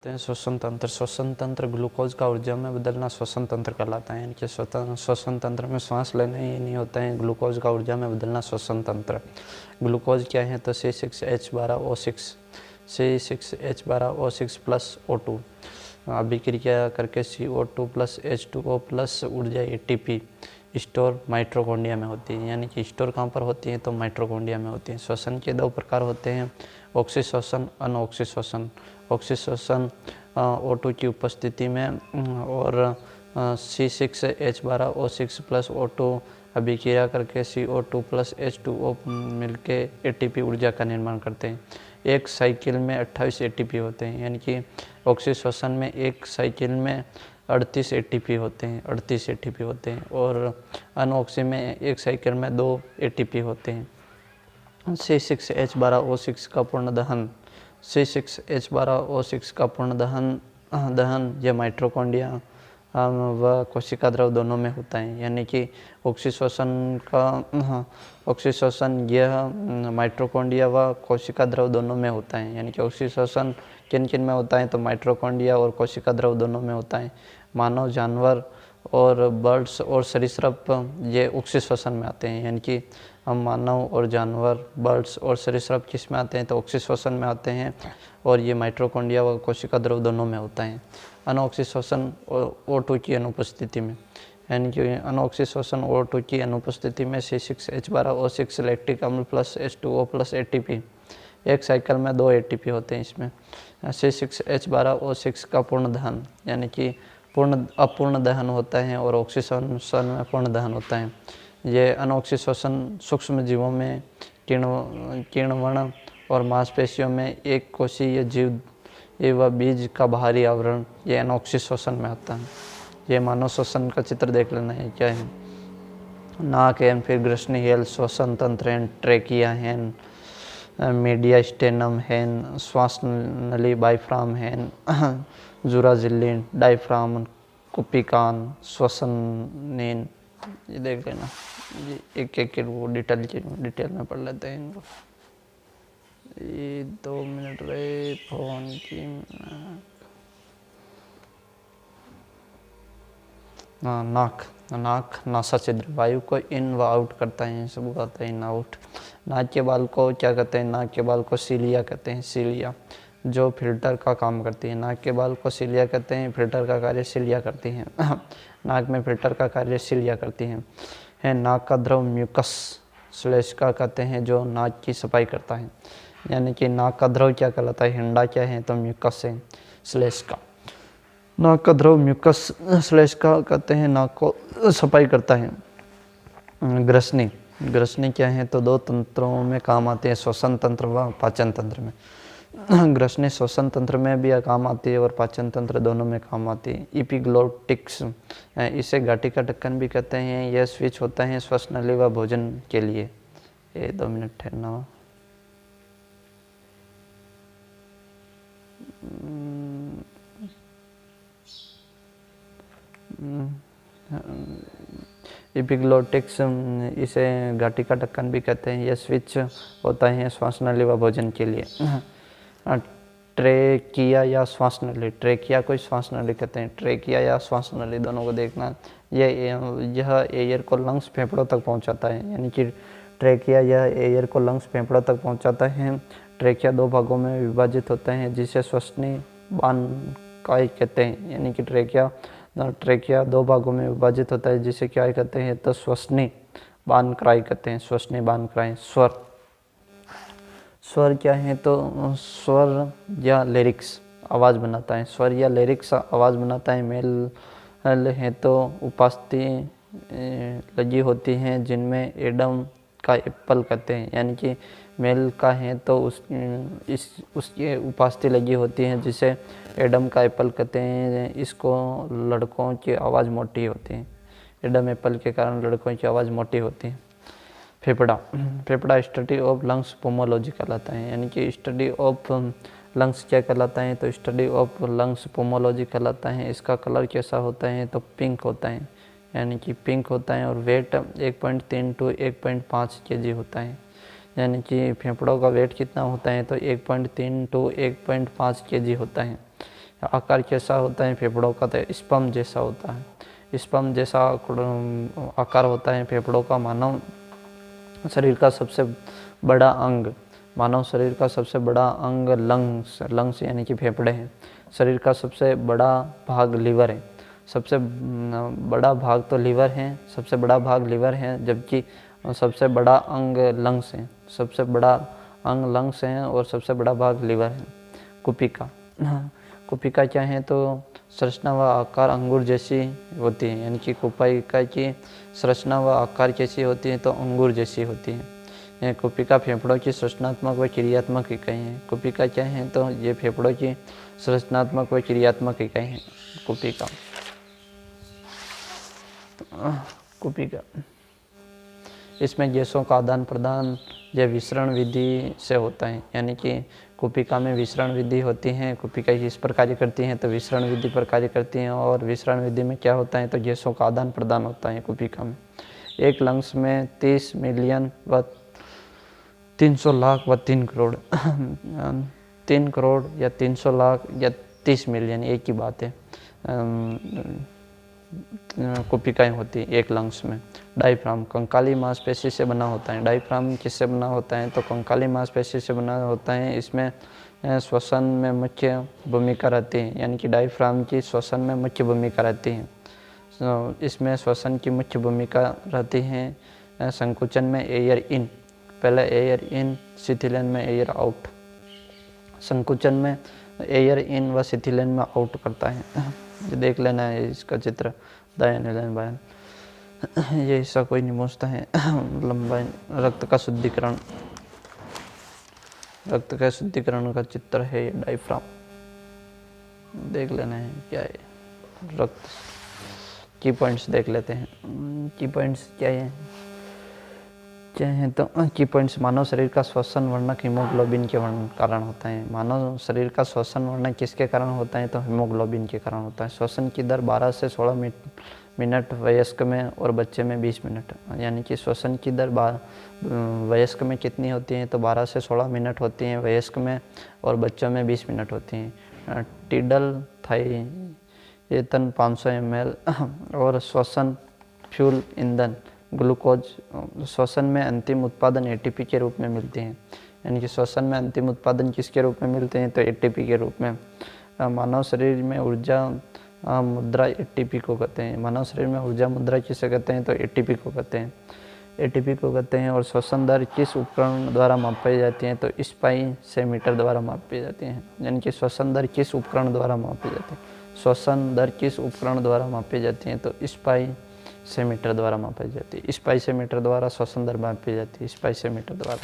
श्वसन तंत्र ग्लूकोज का ऊर्जा में बदलना श्वसन तंत्र कहलाता है। यानी कि श्वसन तंत्र में सांस लेना ही नहीं होता है, ग्लूकोज का ऊर्जा में बदलना श्वसन तंत्र। ग्लूकोज क्या है तो C6H12O6 C6H12O6 प्लस O2 अभिक्रिया करके CO2 प्लस H2O प्लस ऊर्जा ATP स्टोर माइटोकॉन्ड्रिया में होती है। यानी कि स्टोर कहाँ पर होती है तो माइटोकॉन्ड्रिया में होती है। श्वसन के दो प्रकार होते हैं, ऑक्सीश्वसन, अनऑक्सीश्वसन। ऑक्सीश्वसन O2 की उपस्थिति में और C6H12O6 प्लस O2 अभिक्रिया करके CO2 प्लस H2O मिलके ATP ऊर्जा का निर्माण करते हैं। एक साइकिल में 28 ATP होते हैं। यानी कि ऑक्सीश्वसन में एक साइकिल में 38 ATP होते हैं और अनऑक्सी में एक साइकिल में 2 ATP होते हैं। C6H12O6 का पूर्ण दहन C6H12O6 का पूर्ण दहन यह माइटोकॉन्ड्रिया व कोशिका द्रव दोनों में होता है। यानी कि ऑक्सीश्वसन यह माइटोकॉन्ड्रिया व कोशिका द्रव दोनों में होता है। यानी कि ऑक्सीश्वसन किन किन में होता है तो माइटोकॉन्ड्रिया और कोशिका द्रव दोनों में होता है। मानव, जानवर और बर्ड्स और सरीसृप ये ऑक्सीश्वसन में आते हैं। यानी कि हम मानव और जानवर, बर्ड्स और सरीसृप किस में आते हैं तो ऑक्सीश्वसन में आते हैं और ये माइटोकॉन्ड्रिया व कोशिका द्रव दोनों में होता है। अनऑक्सीश्वसन O2 की अनुपस्थिति में, यानी कि अनऑक्सीश्वसन O2 की अनुपस्थिति में C6H12O6 लैक्टिक अम्ल प्लस H2O प्लस ATP एक साइकिल में 2 ATP होते हैं। इसमें C6H12O6 का पूर्ण दहन, यानी कि अपूर्ण दहन होता है और ऑक्सीश्वसन में पूर्ण दहन होता है। ये अनऑक्सीश्वसन सूक्ष्म जीवों में किण्वन और मांसपेशियों में एक कोशीय जीव व बीज का बाहरी आवरण, ये अनऑक्सीश्वसन में आता है। ये मानव श्वसन का चित्र देख लेना है क्या है। नाक है, फिर ग्रसनी है, श्वसन तंत्र है, ट्रेकिया है, मीडिया स्टेनम है, श्वास नली बाइफ्राम है, जुरा झिल्ली, डायफ्राम, कुपिकान, श्वसन नीन, ये देख लेना। ये एक वो डिटेल में पढ़ लेते हैं इनको। ये 2 मिनट रहे फोन की। नाक नासा छिद्र वायु को इन व आउट करता है, सब कहते हैं इन आउट। नाक के बाल को क्या कहते हैं, नाक के बाल को सीलिया कहते हैं, सीलिया जो फिल्टर का काम करती है। नाक के बाल को सीलिया कहते हैं, फिल्टर का कार्य सीलिया करती हैं। नाक में फिल्टर का कार्य सीलिया करती हैं। नाक का द्रव म्यूकस श्लेष्मा कहते हैं जो नाक की सफाई करता है। यानी कि नाक का द्रव क्या कहलाता है, हिंडा क्या है तो म्यूकस है, श्लेष्मा। नाक का द्रव म्यूकस श्लेष्मा कहते हैं, नाक को सफाई करता है। ग्रसनी क्या है तो 2 तंत्रों में काम आते हैं, श्वसन तंत्र व पाचन तंत्र में। ग्रसनी श्वसन तंत्र में भी काम आती है और पाचन तंत्र दोनों में काम आती है। एपिग्लोटिक्स, इसे घाटी का ढक्कन भी कहते हैं। यह स्विच होता है श्वसन नली व भोजन के लिए। ये 2 मिनट ठहरना। एपिग्लोटिक्स, इसे घाटी का ढक्कन भी कहते हैं। यह स्विच होता है श्वास नली व भोजन के लिए। ट्रेकिया या श्वास नली, ट्रेकिया को श्वास नली कहते हैं, ट्रेकिया या श्वास नली दोनों को देखना। यह एयर को लंग्स फेफड़ों तक पहुंचाता है। यानी कि ट्रेकिया यह एयर को लंग्स फेफड़ों तक पहुंचाता है। ट्रेकिया 2 भागों में विभाजित होता है जिसे श्वसनी बानकाई कहते हैं। यानी कि ट्रेकिया 2 भागों में विभाजित होता है जिसे क्या कहते हैं तो श्वसनी बानक्राई कहते हैं, श्वसनी बानक्राई। स्वर क्या है तो स्वर या लिरिक्स आवाज़ बनाता है। स्वर या लिरिक्स आवाज़ बनाता है। मेल है तो उपास्थि लगी होती हैं जिनमें एडम का एप्पल कहते हैं। यानी कि मेल का है तो उसकी उपास्थि लगी होती है जिसे एडम का एप्पल कहते हैं। इसको लड़कों की आवाज़ मोटी होती है। एडम एप्पल के कारण लड़कों की आवाज़ मोटी होती है। फेफड़ा स्टडी ऑफ लंग्स पोमोलॉजी कहलाता है। यानी कि स्टडी ऑफ लंग्स क्या कहलाता है तो स्टडी ऑफ लंग्स पोमोलॉजी कहलाता है। इसका कलर कैसा होता है तो पिंक होता है। यानी कि पिंक होता है और वेट 1.3 to 1.5 kg होता है। यानी कि फेफड़ों का वेट कितना होता है तो 1.3 to 1.5 kg होता है। आकार कैसा होता है फेफड़ों का? तो स्पम जैसा होता है। स्पम जैसा आकार होता है फेफड़ों का। मानव शरीर का सबसे बड़ा अंग, मानव शरीर का सबसे बड़ा अंग लंग्स यानी कि फेफड़े हैं। शरीर का सबसे बड़ा भाग लीवर है। सबसे बड़ा भाग तो लीवर है, सबसे बड़ा भाग लीवर है, जबकि सबसे बड़ा अंग लंग्स है। सबसे बड़ा अंग लंग्स हैं और सबसे बड़ा भाग लीवर है। कुपिका, कुपिका क्या है? तो संरचना व आकार अंगूर जैसी होती है, यानी कि कुपिका की संरचना व आकार कैसी होती है? तो अंगूर जैसी होती है। कुपिका फेफड़ों की संरचनात्मक व क्रियात्मक इकाई है। कुपिका क्या है? तो ये फेफड़ों की संरचनात्मक व क्रियात्मक इकाई है कुपिका। कुपिका इसमें गैसों का आदान प्रदान या विसरण विधि से होता है, यानी कि कुपिका में विसरण विधि होती है। कुपिका इस पर कार्य करती हैं तो विसरण विधि पर कार्य करती हैं, और विसरण विधि में क्या होता है? तो गैसों का आदान प्रदान होता है कुपिका में। एक लंग्स में 30 मिलियन व 300 लाख व 3 करोड़ 3 करोड़ या 300 लाख या 30 मिलियन एक ही बात है कुपिकाएँ होती है एक लंग्स में। डायफ्राम कंकाली मांसपेशी से बना होता है। डायफ्राम किससे बना होता है? तो कंकाली मांसपेशी से बना होता है। इसमें श्वसन में मुख्य भूमिका रहती है, यानी कि डायफ्राम की श्वसन में मुख्य भूमिका रहती है। इसमें श्वसन की मुख्य भूमिका रहती है। संकुचन में एयर इन, पहले एयर इन, शिथिलन में एयर आउट। संकुचन में एयर इन व शिथिलन में आउट करता है। देख लेना है इसका चित्र, दायां बायां। ये हिस्सा कोई नहीं पूछता है। लंबाई, रक्त का शुद्धिकरण, रक्त का शुद्धिकरण का चित्र है ये डायफ्राम। देख लेना है क्या है रक्त। की पॉइंट्स देख लेते हैं। की पॉइंट्स क्या है? तो की पॉइंट्स मानव शरीर का श्वसन वर्णक हीमोग्लोबिन के कारण होता है। मानव शरीर का श्वसन वर्णक किसके कारण होता है? तो हीमोग्लोबिन के कारण होता है। श्वसन की दर 12 से 16 मिनट वयस्क में और बच्चे में 20 मिनट, यानी कि श्वसन की दर वयस्क में कितनी होती है? तो 12 से 16 मिनट होती हैं वयस्क में, और बच्चों में 20 मिनट होती हैं। टीडल थाइएथन 500 ml और श्वसन फ्यूल ईंधन ग्लूकोज श्वसन में अंतिम उत्पादन एटीपी के रूप में मिलते हैं, यानी कि श्वसन में अंतिम उत्पादन किसके रूप में मिलते हैं? तो एटीपी के रूप में। मानव शरीर में ऊर्जा मुद्रा एटीपी को कहते हैं। मानव शरीर में ऊर्जा मुद्रा किसे कहते हैं? तो एटीपी को कहते हैं। एटीपी को कहते हैं। और श्वसन दर किस उपकरण द्वारा मापी जाती है? तो स्पाइसेमीटर द्वारा मापी जाती है, यानी कि श्वसन दर किस उपकरण द्वारा मापी जाती है? श्वसन दर किस उपकरण द्वारा मापी जाती है? तो स्पाइसेमीटर द्वारा मापी जाती है। स्पाइसेमीटर द्वारा श्वसन दर मापी जाती है, स्पाइसेमीटर द्वारा।